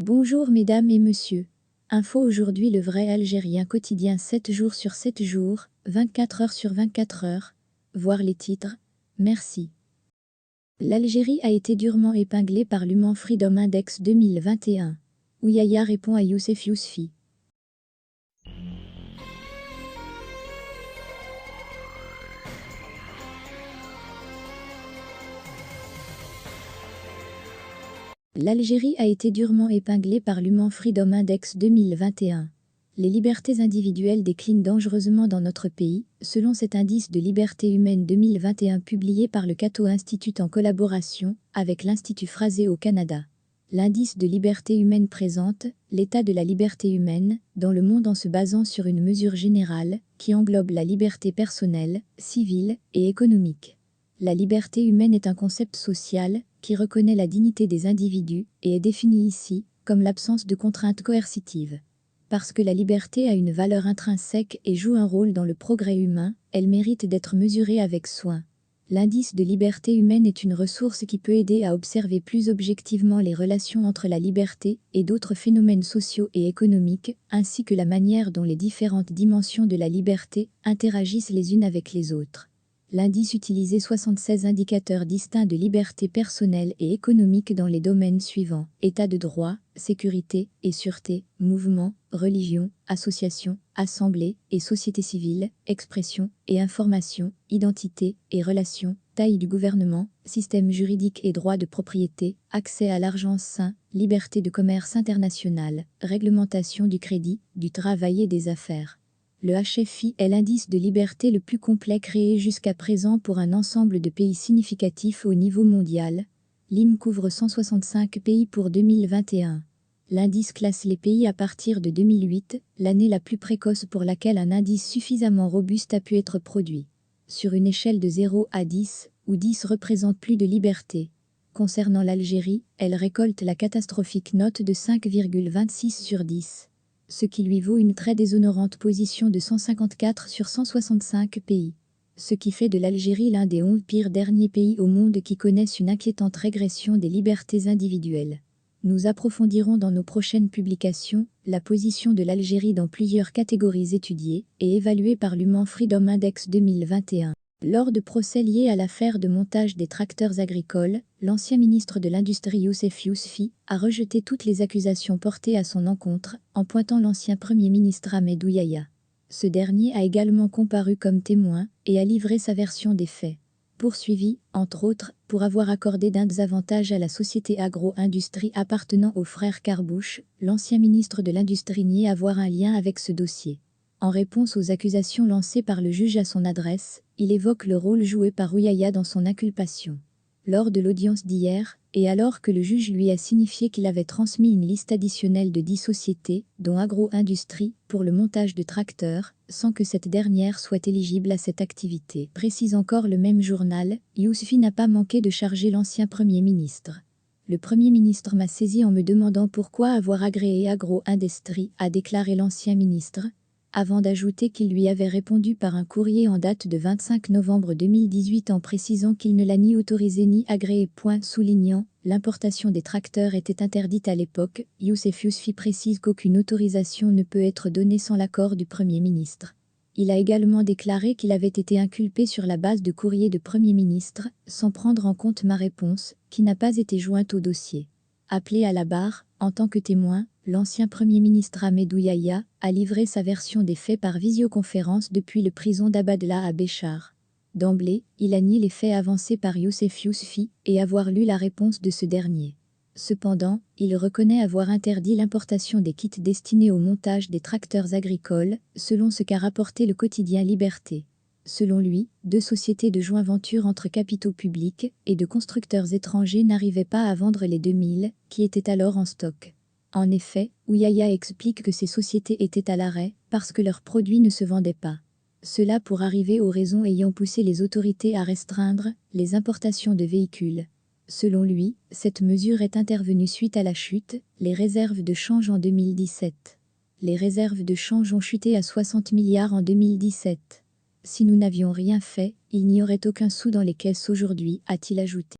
Bonjour mesdames et messieurs. Info aujourd'hui le vrai algérien quotidien 7 jours sur 7 jours, 24 heures sur 24 heures. Voir les titres. Merci. L'Algérie a été durement épinglée par l'Human Freedom Index 2021. Ouyaïa répond à Youssef Yousfi. L'Algérie a été durement épinglée par l'Human Freedom Index 2021. Les libertés individuelles déclinent dangereusement dans notre pays, selon cet indice de liberté humaine 2021 publié par le Cato Institute en collaboration avec l'Institut Fraser au Canada. L'indice de liberté humaine présente l'état de la liberté humaine dans le monde en se basant sur une mesure générale qui englobe la liberté personnelle, civile et économique. La liberté humaine est un concept social qui reconnaît la dignité des individus et est défini ici comme l'absence de contraintes coercitives. Parce que la liberté a une valeur intrinsèque et joue un rôle dans le progrès humain, elle mérite d'être mesurée avec soin. L'indice de liberté humaine est une ressource qui peut aider à observer plus objectivement les relations entre la liberté et d'autres phénomènes sociaux et économiques, ainsi que la manière dont les différentes dimensions de la liberté interagissent les unes avec les autres. L'indice utilisait 76 indicateurs distincts de liberté personnelle et économique dans les domaines suivants: état de droit, sécurité et sûreté, mouvement, religion, association, assemblée et société civile, expression et information, identité et relations, taille du gouvernement, système juridique et droit de propriété, accès à l'argent sain, liberté de commerce international, réglementation du crédit, du travail et des affaires. Le HFI est l'indice de liberté le plus complet créé jusqu'à présent pour un ensemble de pays significatifs au niveau mondial. L'IM couvre 165 pays pour 2021. L'indice classe les pays à partir de 2008, l'année la plus précoce pour laquelle un indice suffisamment robuste a pu être produit. Sur une échelle de 0 à 10, où 10 représente plus de liberté. Concernant l'Algérie, elle récolte la catastrophique note de 5,26 sur 10. Ce qui lui vaut une très déshonorante position de 154 sur 165 pays. Ce qui fait de l'Algérie l'un des 11 pires derniers pays au monde qui connaissent une inquiétante régression des libertés individuelles. Nous approfondirons dans nos prochaines publications la position de l'Algérie dans plusieurs catégories étudiées et évaluées par l'Human Freedom Index 2021. Lors de procès liés à l'affaire de montage des tracteurs agricoles, l'ancien ministre de l'Industrie Youssef Yousfi a rejeté toutes les accusations portées à son encontre, en pointant l'ancien Premier ministre Ahmed Ouyaïa. Ce dernier a également comparu comme témoin et a livré sa version des faits. Poursuivi, entre autres, pour avoir accordé d'indemnes avantages à la société agro-industrie appartenant aux frères Carbouche, l'ancien ministre de l'Industrie nie avoir un lien avec ce dossier. En réponse aux accusations lancées par le juge à son adresse, il évoque le rôle joué par Ouyaïa dans son inculpation. Lors de l'audience d'hier, et alors que le juge lui a signifié qu'il avait transmis une liste additionnelle de 10 sociétés, dont Agro-Industrie, pour le montage de tracteurs, sans que cette dernière soit éligible à cette activité. Précise encore le même journal, Yousfi n'a pas manqué de charger l'ancien Premier ministre. Le Premier ministre m'a saisi en me demandant pourquoi avoir agréé Agro-Industrie, a déclaré l'ancien ministre, avant d'ajouter qu'il lui avait répondu par un courrier en date de 25 novembre 2018 en précisant qu'il ne l'a ni autorisé ni agréé. Soulignant l'importation des tracteurs était interdite à l'époque, Youssef Yousfi précise qu'aucune autorisation ne peut être donnée sans l'accord du Premier ministre. Il a également déclaré qu'il avait été inculpé sur la base de courrier de Premier ministre, sans prendre en compte ma réponse, qui n'a pas été jointe au dossier. Appelé à la barre, en tant que témoin, l'ancien Premier ministre Ahmed Ouyaïa a livré sa version des faits par visioconférence depuis le prison d'Abadla à Béchar. D'emblée, il a nié les faits avancés par Youssef Yousfi et avoir lu la réponse de ce dernier. Cependant, il reconnaît avoir interdit l'importation des kits destinés au montage des tracteurs agricoles, selon ce qu'a rapporté le quotidien Liberté. Selon lui, 2 sociétés de joint-venture entre capitaux publics et de constructeurs étrangers n'arrivaient pas à vendre les 2000 qui étaient alors en stock. En effet, Ouyaïa explique que ces sociétés étaient à l'arrêt parce que leurs produits ne se vendaient pas. Cela pour arriver aux raisons ayant poussé les autorités à restreindre les importations de véhicules. Selon lui, cette mesure est intervenue suite à la chute, les réserves de change en 2017. Les réserves de change ont chuté à 60 milliards en 2017. Si nous n'avions rien fait, il n'y aurait aucun sou dans les caisses aujourd'hui, a-t-il ajouté.